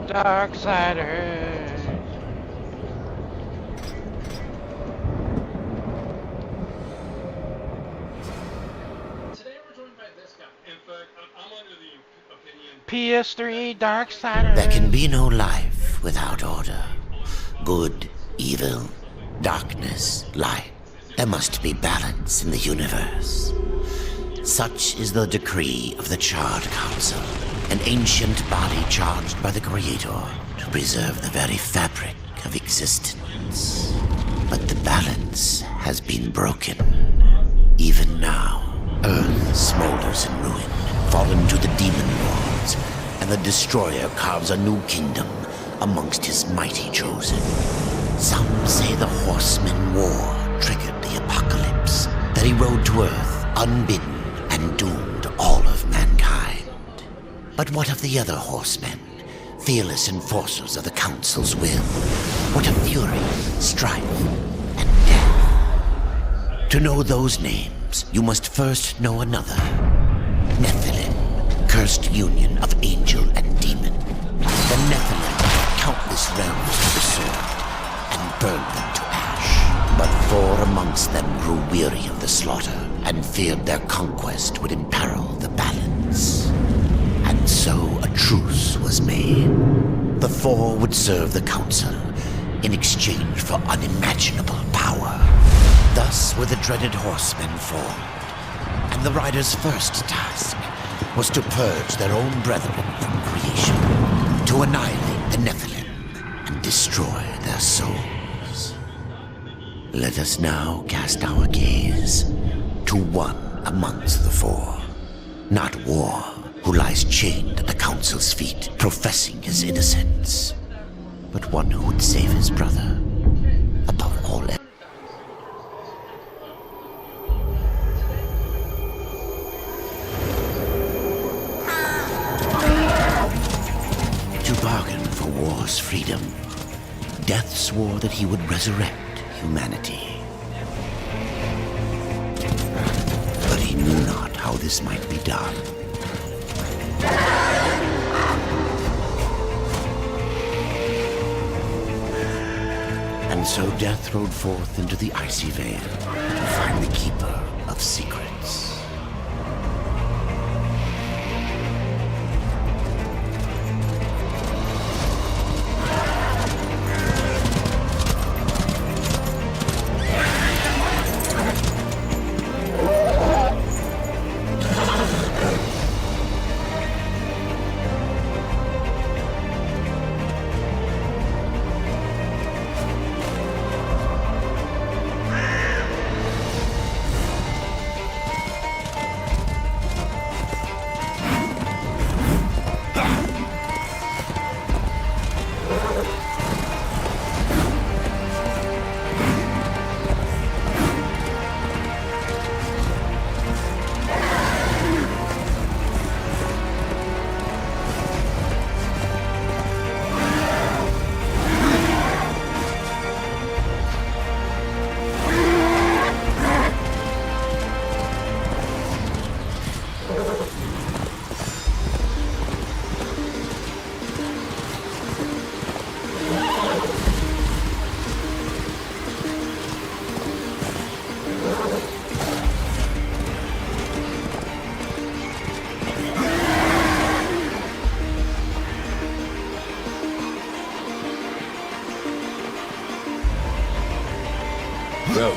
Darksiders. Today we're joined by this guy. In fact, I'm under the opinion ps3 Darksiders. There can be no life without order. Good, evil, darkness, light. There must be balance in the universe. Such is the decree of the Charred Council, an ancient body charged by the Creator to preserve the very fabric of existence. But the balance has been broken. Even now, Earth smolders in ruin, fallen to the demon lords, and the Destroyer carves a new kingdom amongst his mighty chosen. Some say the Horseman War triggered the apocalypse, that he rode to Earth unbidden and doomed all of mankind. But what of the other horsemen, fearless enforcers of the Council's will? What of fury, strife, and death? To know those names, you must first know another. Nephilim, cursed union of angel and demon. The Nephilim countless realms to the sword and burned them to ash. But 4 amongst them grew weary of the slaughter and feared their conquest would imperil the balance. And so a truce was made. The 4 would serve the Council in exchange for unimaginable power. Thus were the dreaded horsemen formed, and the riders' first task was to purge their own brethren from creation, to annihilate the Nephilim and destroy their souls. Let us now cast our gaze to one amongst the 4, not War, who lies chained at the Council's feet, professing his innocence, but one who would save his brother above all else. To bargain for war's freedom, Death swore that he would resurrect humanity. But he knew not how this might be done. And so Death rode forth into the icy veil to find the Keeper of Secrets. Go.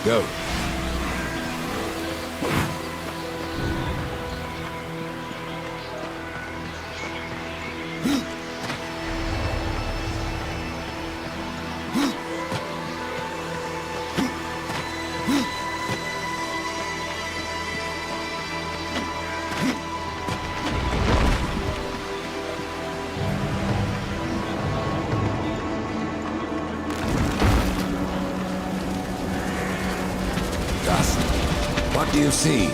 Go. do you see?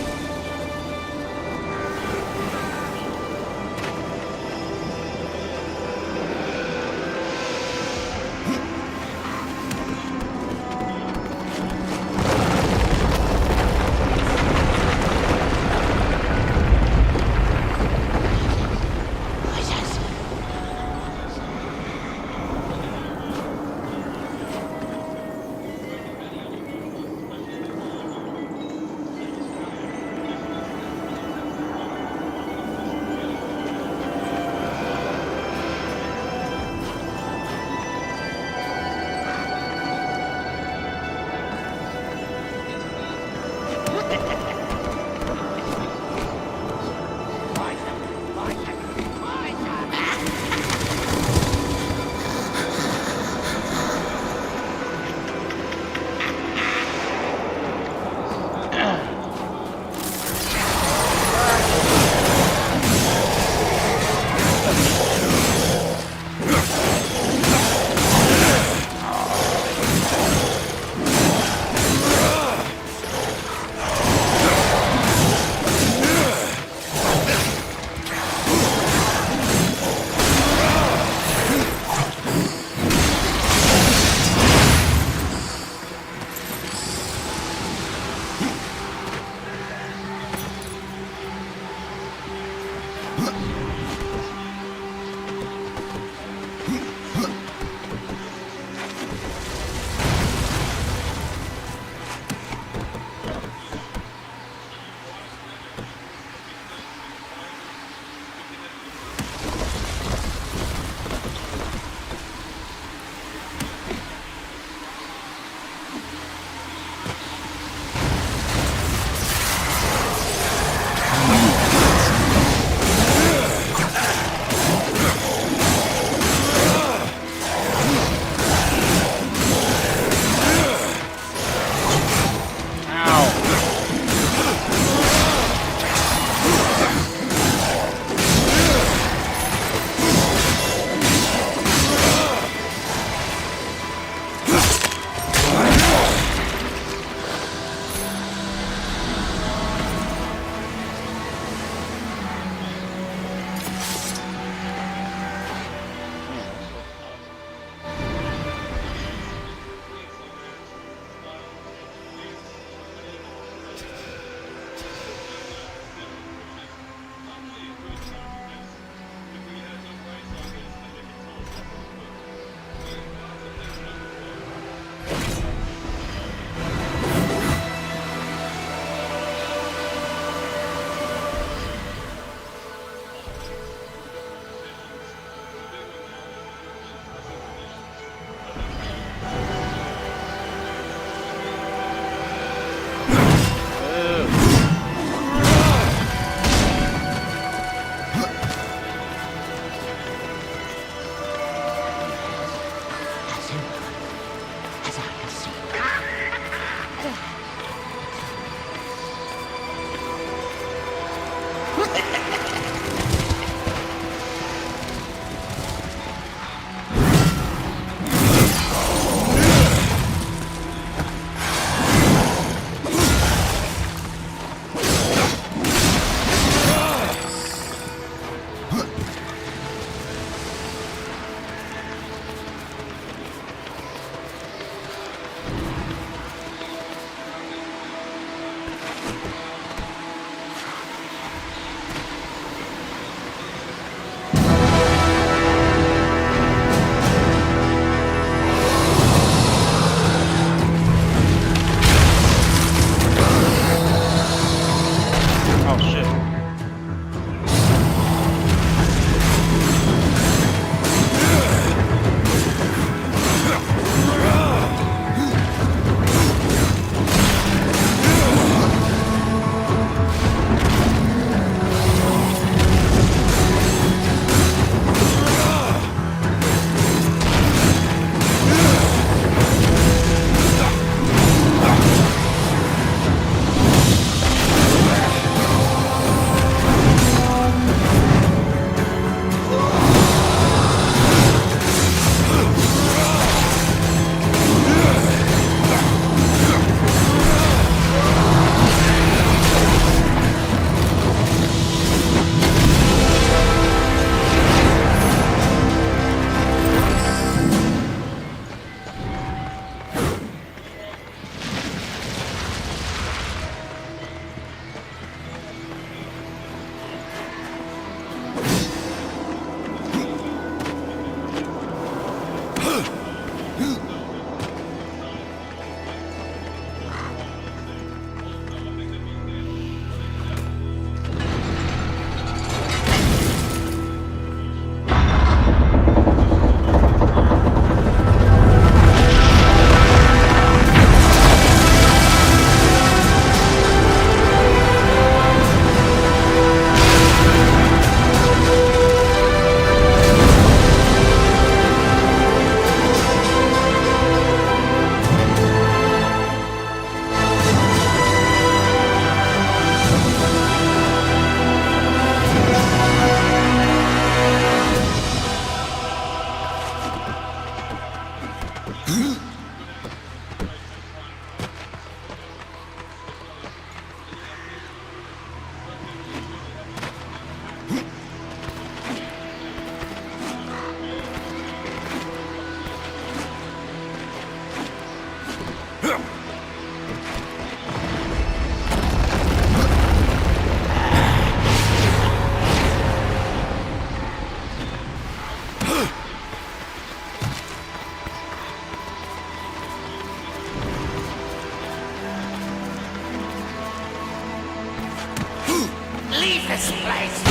Leave this place!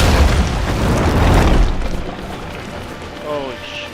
Holy shit.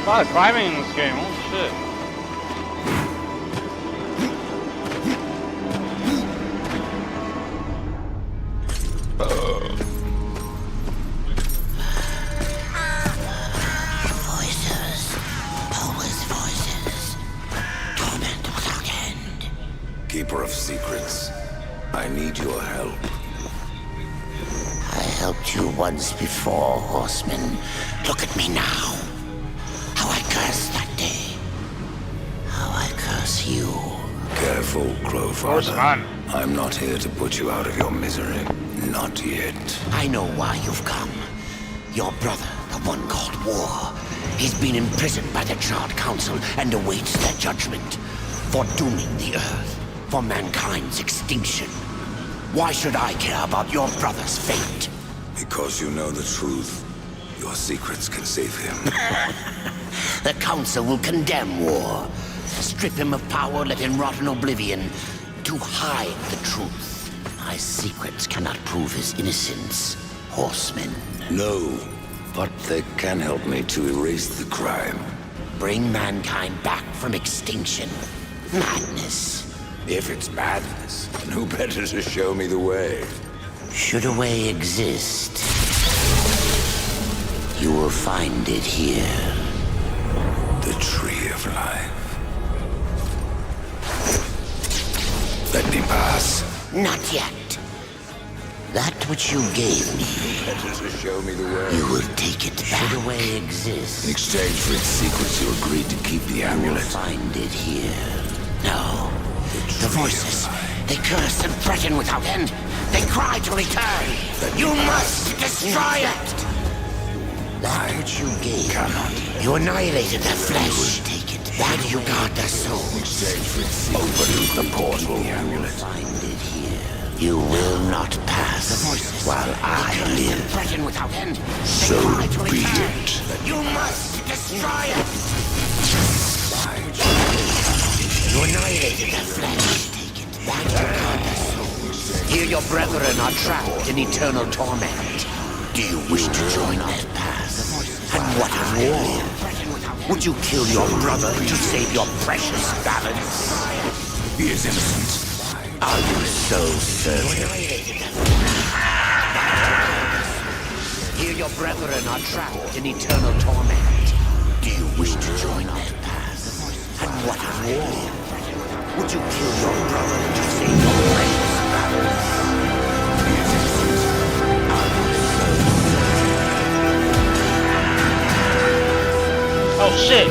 A lot of climbing in this game, holy shit. Voices, always voices, torment without end. Keeper of secrets, I need your help. I helped you once before, horseman. Look at me now. How I cursed that day. How I curse you. Careful, Horseman. Crowfather. I'm not here to put you out of your misery. Not yet. I know why you've come. Your brother, the one called War, he's been imprisoned by the Charred Council and awaits their judgment for dooming the Earth, for mankind's extinction. Why should I care about your brother's fate? Because you know the truth. Your secrets can save him. The Council will condemn War, strip him of power, let him rot in oblivion, to hide the truth. My secrets cannot prove his innocence, horseman. No, but they can help me to erase the crime. Bring mankind back from extinction. Madness. If it's madness, then who better to show me the way? Should a way exist, you will find it here. The Tree of Life. Let me pass. Not yet. That which you gave me, Better to show me the way. you will take it back. Should a way exist, In exchange for its secrets, you agreed to keep the you will amulet. find it here. No. The voices, they curse and threaten without end. They cry to return. You must destroy it. That which you gave me, you annihilated their flesh. Take it. Why do you guard their souls? Open the portal. You will find it here. You will not pass while I live. Threaten without end. So They cry to be return. it. You must destroy it. You annihilated their flesh. Take it. Why do you guard their souls? Here your brethren are trapped in eternal torment. Do you wish to join that path? And what of war? Would you kill your brother to save your precious balance? He is innocent. Are you so certain? Here your brethren are trapped in eternal torment. Do you wish to join that path? And what of war? Would you kill your brother to save your precious balance? He is innocent. Are you so certain? Oh shit!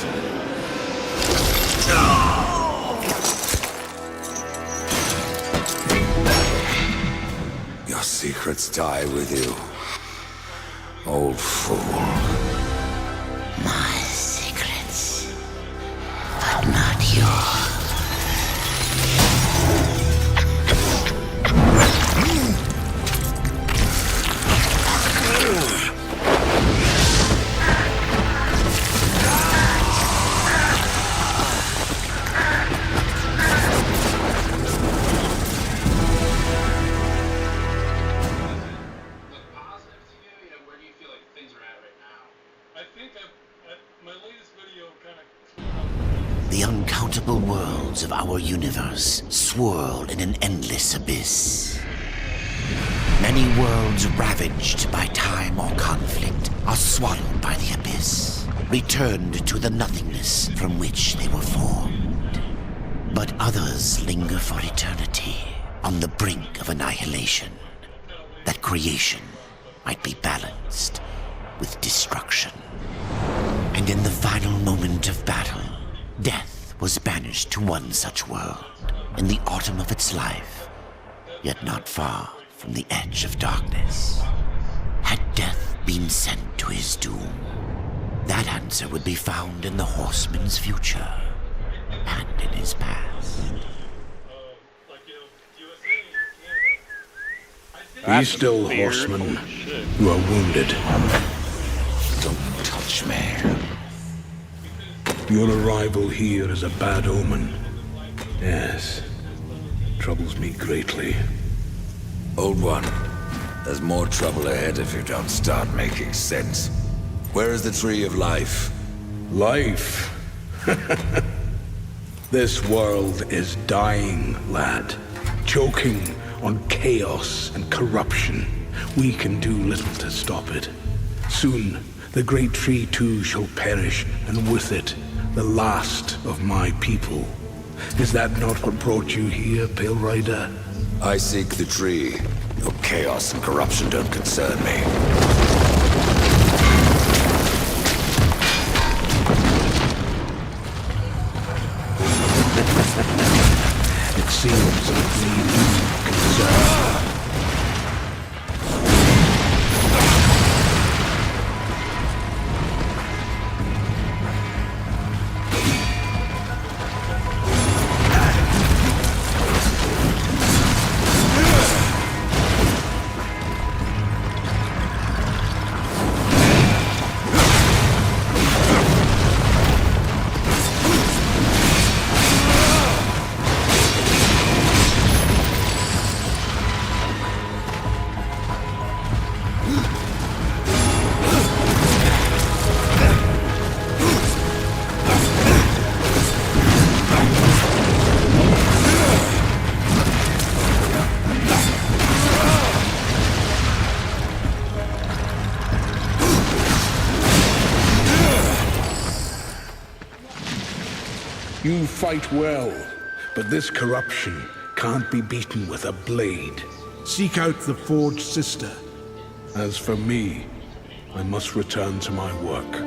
mortal. Your secrets die with you, old fool. My secrets, but not yours. The uncountable worlds of our universe swirl in an endless abyss. Many worlds ravaged by time or conflict are swallowed by the abyss, returned to the nothingness from which they were formed. But others linger for eternity on the brink of annihilation, that creation might be balanced with destruction. And in the final moment of battle, death was banished to one such world in the autumn of its life, yet not far from the edge of darkness. Had death been sent to his doom, that answer would be found in the horseman's future and in his past. Be still, horseman. You are wounded. Don't touch me. Your arrival here is a bad omen. Yes. Troubles me greatly. Old one, there's more trouble ahead if you don't start making sense. Where is the tree of life? Life? This world is dying, lad. Choking on chaos and corruption. We can do little to stop it. Soon, the great tree too shall perish, and with it, the last of my people. Is that not what brought you here, Pale Rider? I seek the tree. Your chaos and corruption don't concern me. It seems that we do concern. You fight well, but this corruption can't be beaten with a blade. Seek out the Forged Sister. As for me, I must return to my work.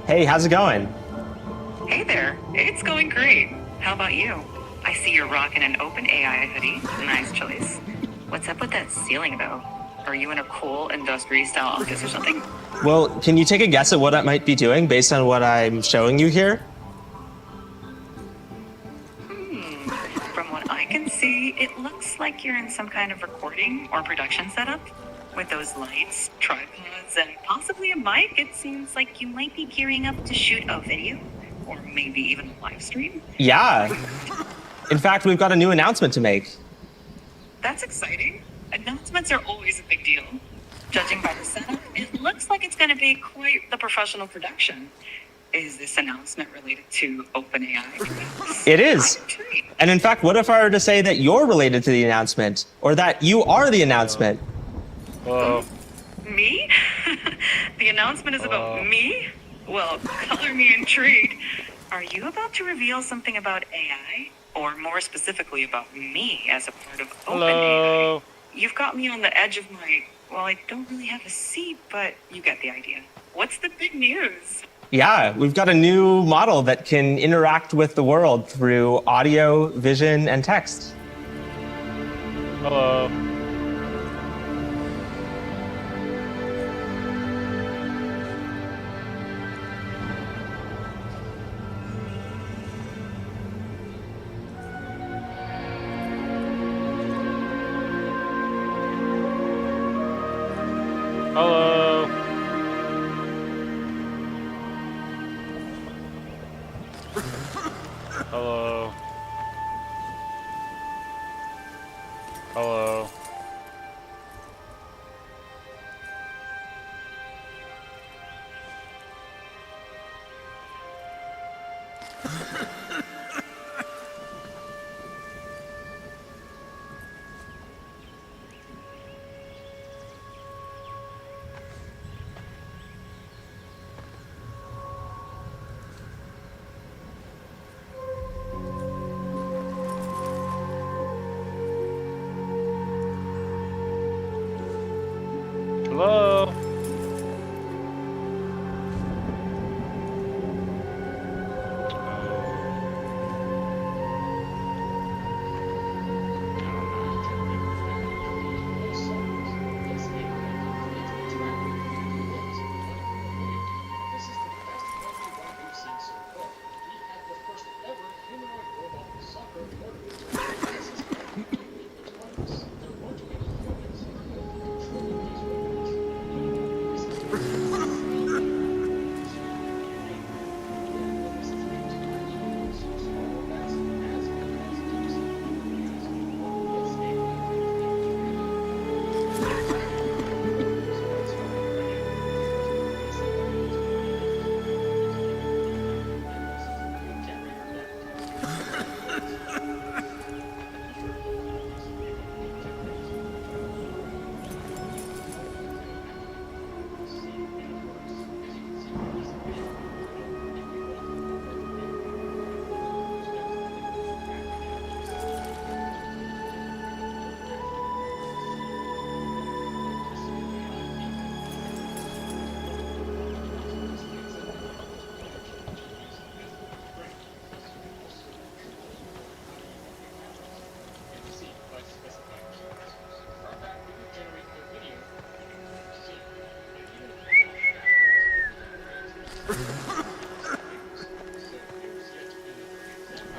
Hey, how's it going? Hey there, it's going great. How about you? I see you're rocking an open AI hoodie. Nice choice. What's up with that ceiling though? Are you in a cool industrial style office or something? Well, can you take a guess at what I might be doing based on what I'm showing you here? From what I can see, it looks like you're in some kind of recording or production setup. With those lights, tripods, and possibly a mic, it seems like you might be gearing up to shoot a video. Or maybe even a live stream. Yeah. In fact, we've got a new announcement to make. That's exciting. Announcements are always a big deal. Judging by the setup, it looks like it's going to be quite the professional production. Is this announcement related to OpenAI? It is. And in fact, what if I were to say that you're related to the announcement? Or that you are the announcement? Me? The announcement is about me? Well, color me intrigued. Are you about to reveal something about AI? Or more specifically about me as a part of OpenAI? You've got me on the edge of my... Well, I don't really have a seat, but you get the idea. What's the big news? Yeah, we've got a new model that can interact with the world through audio, vision, and text. Hello. Hello. Hello. Hello. Hello.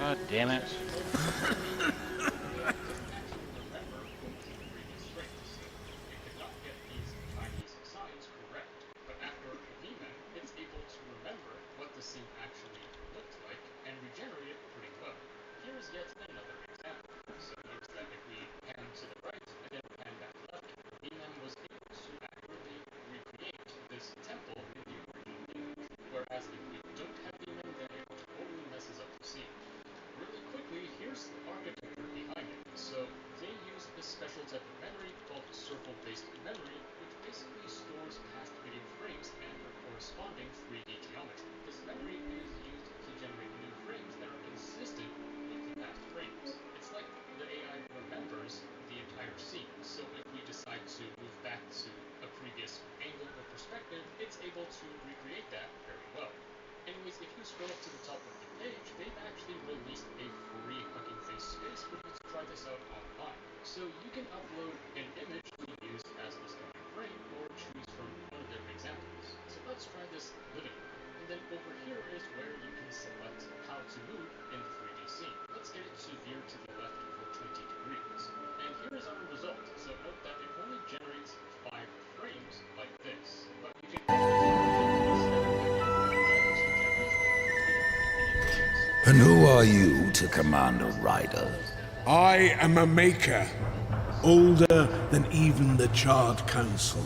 God damn it. basically stores past video frames and their corresponding 3D geometry. This memory is used to generate new frames that are consistent with the past frames. It's like the AI remembers the entire scene, so if we decide to move back to a previous angle or perspective, it's able to recreate that very well. Anyways, if you scroll up to the top of the page, they've actually released a free Hugging Face space for you to try this out online. So you can upload an image to use as the starting frame, or choose from one of their examples. So let's try this living room. And then over here is where you can select how to move in the 3D scene. Let's get it to veer to the left for 20 degrees. And here is our result. So note that it only generates 5 frames like this. But you can And who are you to command a rider? I am a maker, older than even the Charred Council.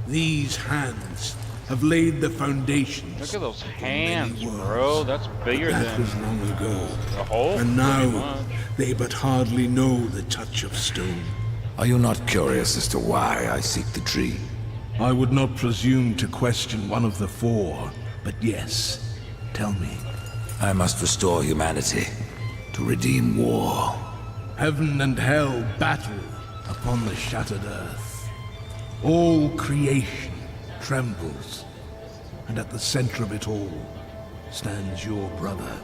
These hands have laid the foundations. Look at those for hands, many bro. worlds. That's bigger That than was long ago. the whole. And pretty now much. they but hardly know the touch of stone. Are you not curious as to why I seek the tree? I would not presume to question one of the four, but yes, tell me. I must restore humanity, to redeem war. Heaven and hell battle upon the shattered earth. All creation trembles, and at the center of it all stands your brother.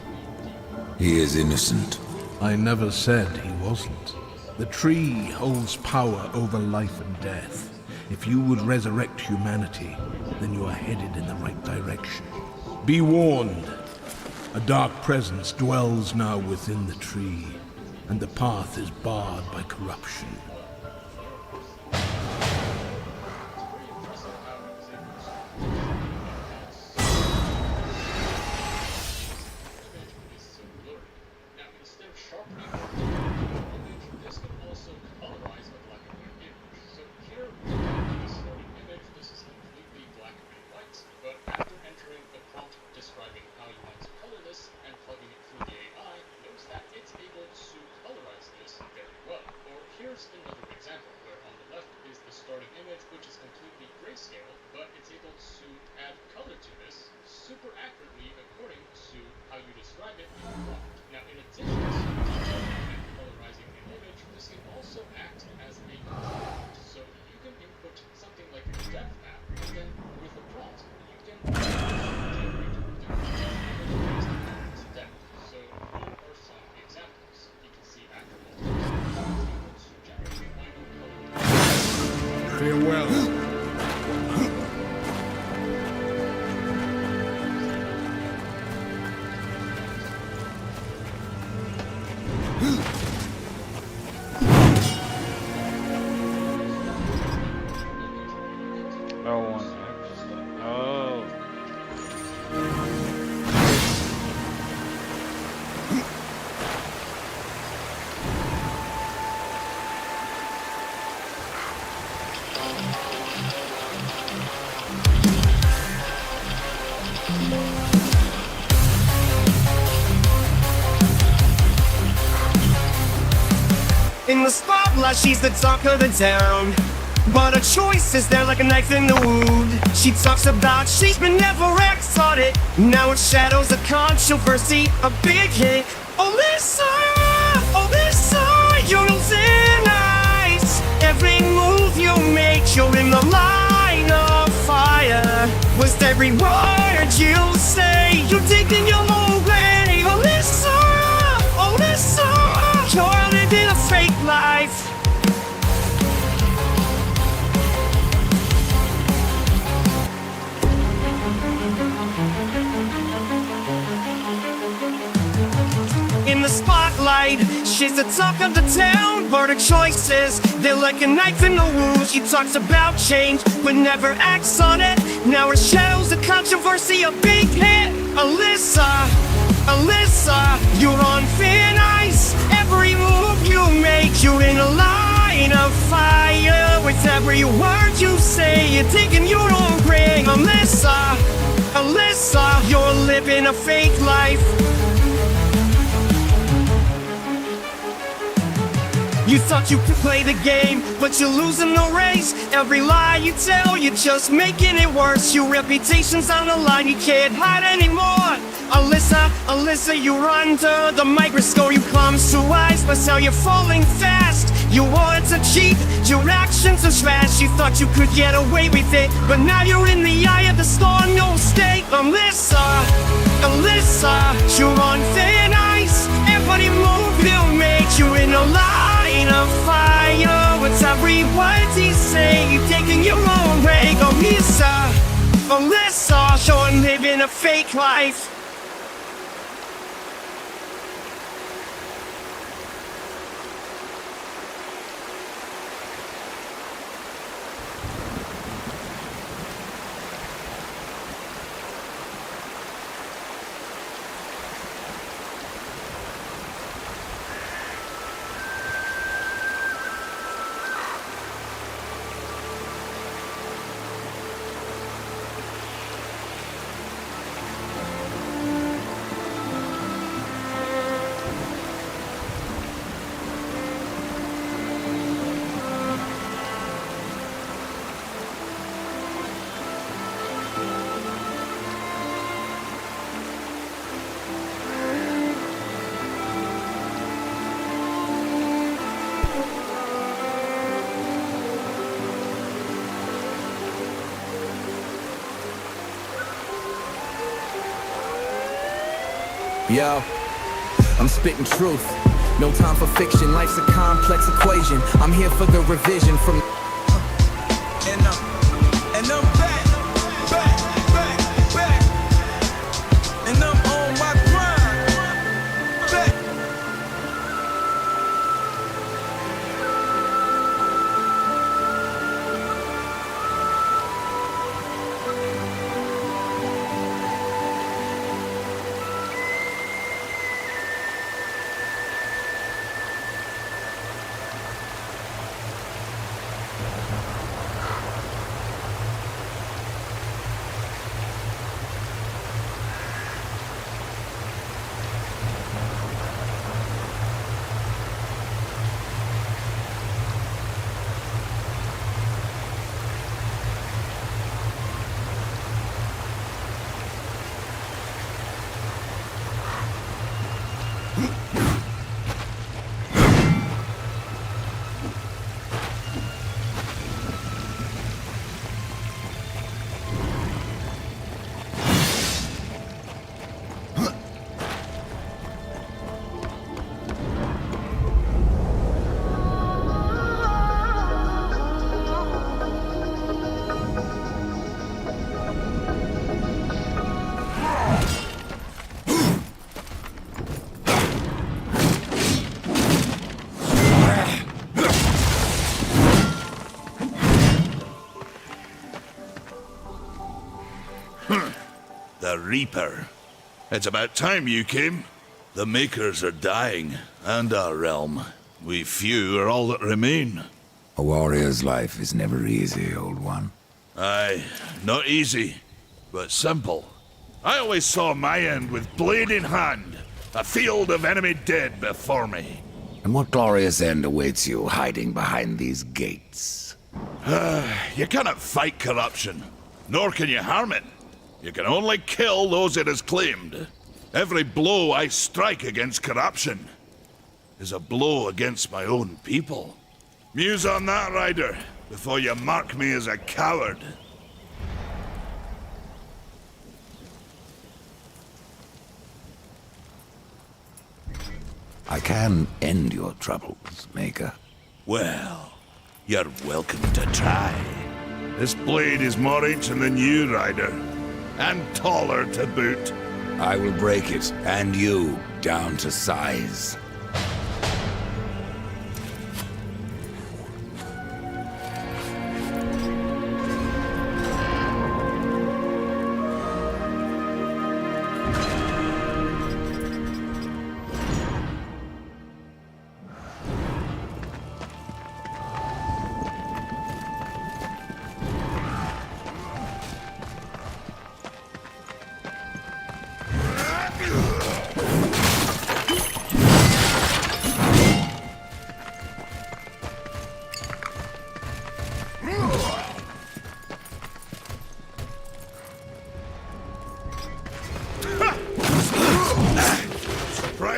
He is innocent. I never said he wasn't. The tree holds power over life and death. If you would resurrect humanity, then you are headed in the right direction. Be warned. A dark presence dwells now within the tree, and the path is barred by corruption. Another example where on the left is the starting image, which is completely grayscale, but it's able to add color to this super accurately according to how you describe it in the prompt. Now, in addition to colorizing an image, this can also act as a prompt. So you can input something like a depth map, and then with a prompt, you can generate different depth. So here are some examples. You can see actual Farewell. Oh, one extra. Oh. In the spotlight, she's the talk of the town. But her choice is there like a knife in the wound. She talks about she's been never wrecked on it. Now it shadows a controversy, a big hit. Alyssa, you're losing eyes. Every move you make, you're in the line of fire. Was every word you say, you're taking your own way. Alyssa, you're living a fake life. In the spotlight, she's the talk of the town. But her choices, they're like a knife in the wound. She talks about change, but never acts on it. Now her shadows a controversy, a big hit. Alyssa, you're on thin ice. Every move you make, you're in a line of fire. With every word you say, you're taking your own grave. Alyssa, you're living a fake life. You thought you could play the game, but you're losing the race. Every lie you tell, you're just making it worse. Your reputation's on the line, you can't hide anymore. Alyssa, you're under the microscope. You promised to wise, but now you're falling fast. You wanted to cheat, your actions are trash. You thought you could get away with it, but now you're in the eye of the storm, no mistake. Alyssa, you're on thin ice. Every move you make, you're in a line of fire. With every word you say, you're taking your own way. Alyssa, you're living a fake life. Yo, I'm spitting truth. No time for fiction, life's a complex equation. I'm here for the revision from and I'm back. And I'm on my grind. Back. The Reaper. It's about time you came. The Makers are dying, and our realm. We few are all that remain. A warrior's life is never easy, old one. Aye, not easy, but simple. I always saw my end with blade in hand, a field of enemy dead before me. And what glorious end awaits you hiding behind these gates? You cannot fight corruption, nor can you harm it. You can only kill those it has claimed. Every blow I strike against corruption is a blow against my own people. Muse on that, Ryder, before you mark me as a coward. I can end your troubles, Maker. Well, you're welcome to try. This blade is more ancient than you, Ryder, and taller to boot. I will break it, and you, down to size.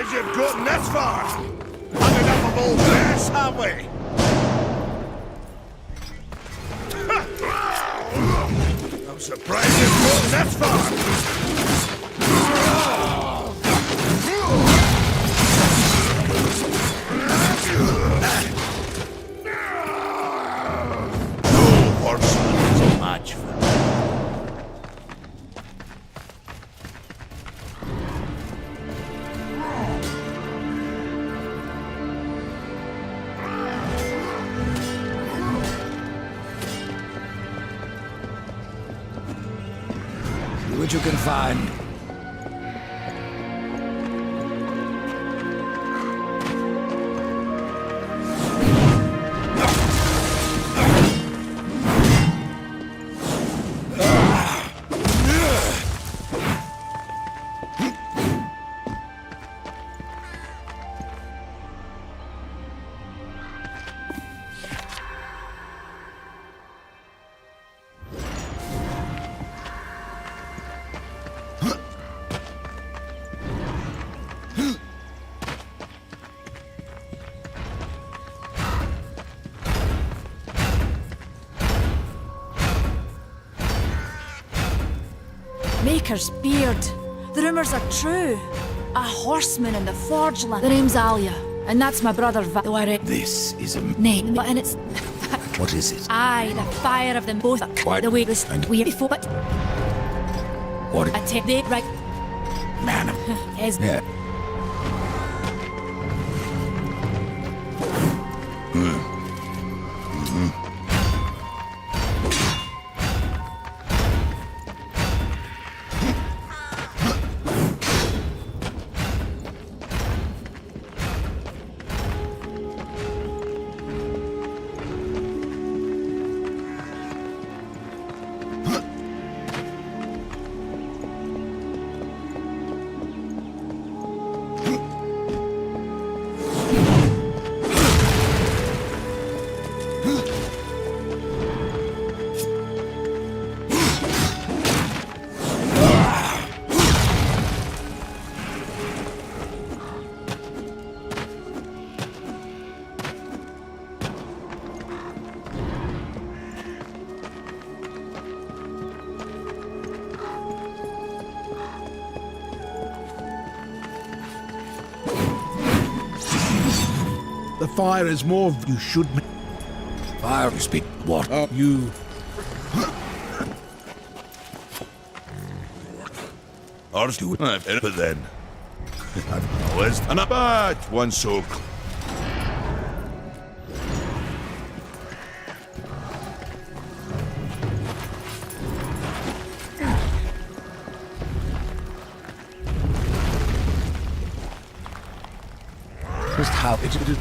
surprised you've gotten this far. Had enough of old mess, have we? I'm surprised you've gotten this far. No horseman is a match for me. See what you can find. Maker's beard. The rumors are true. A horseman in the Forge land. The name's Alia, and that's my brother though I This is a... name, and it's What is it? aye, the fire of them both. What? The way this And- we before, but What? I take the right Man. is Yeah. The fire is more. You should. Fire speak. What? You. Ours do but then. I've always and a bad one so. Just how it is.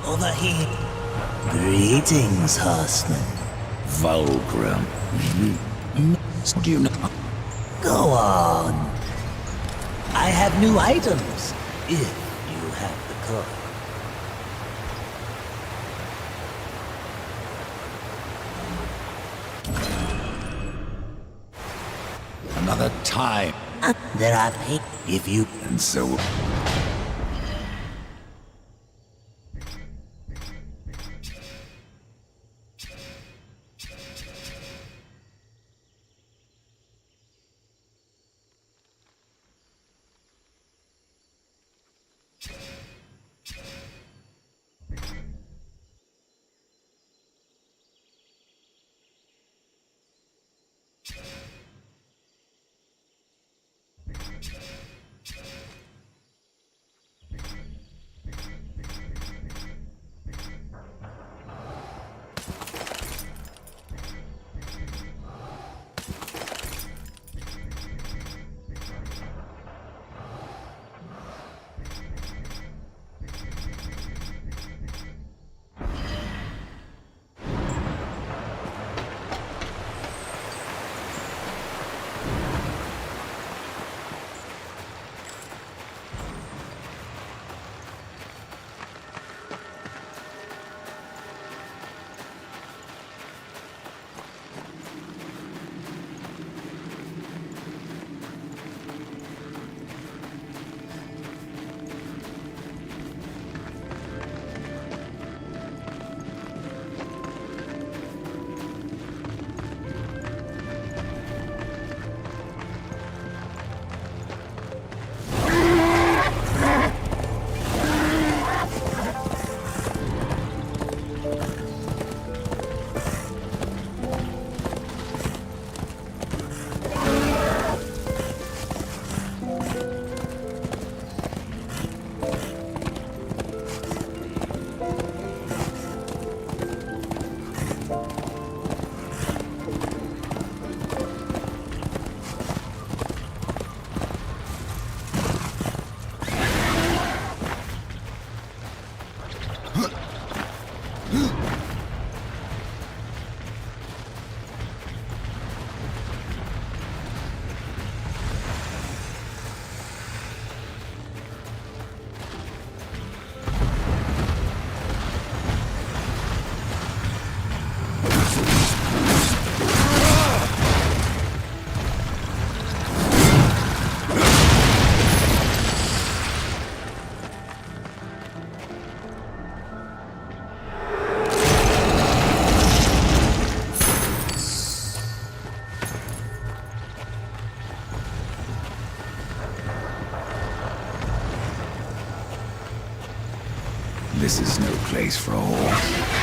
Over here. Greetings, horseman. Vulgrim. Do you know? Go on. I have new items, if you have the coin. Another time. There are pay if you... And so... This is no place for a horse.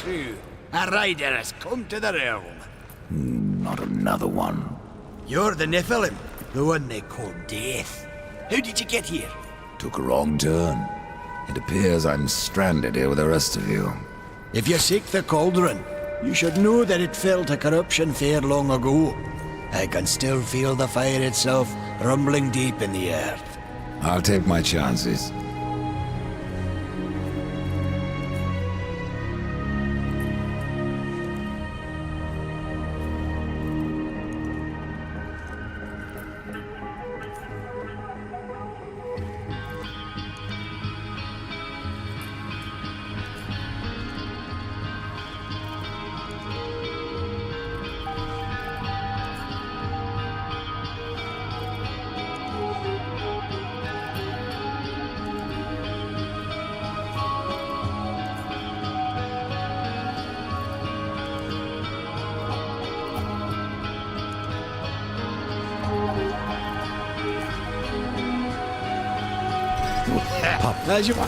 true. A rider has come to the realm. Not another one. You're the Nephilim, the one they call Death. How did you get here? Took a wrong turn. It appears I'm stranded here with the rest of you. If you seek the cauldron, you should know that it fell to corruption fair long ago. I can still feel the fire itself rumbling deep in the earth. I'll take my chances.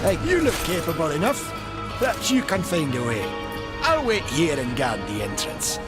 Hey, you look capable enough. Perhaps you can find a way. I'll wait here and guard the entrance.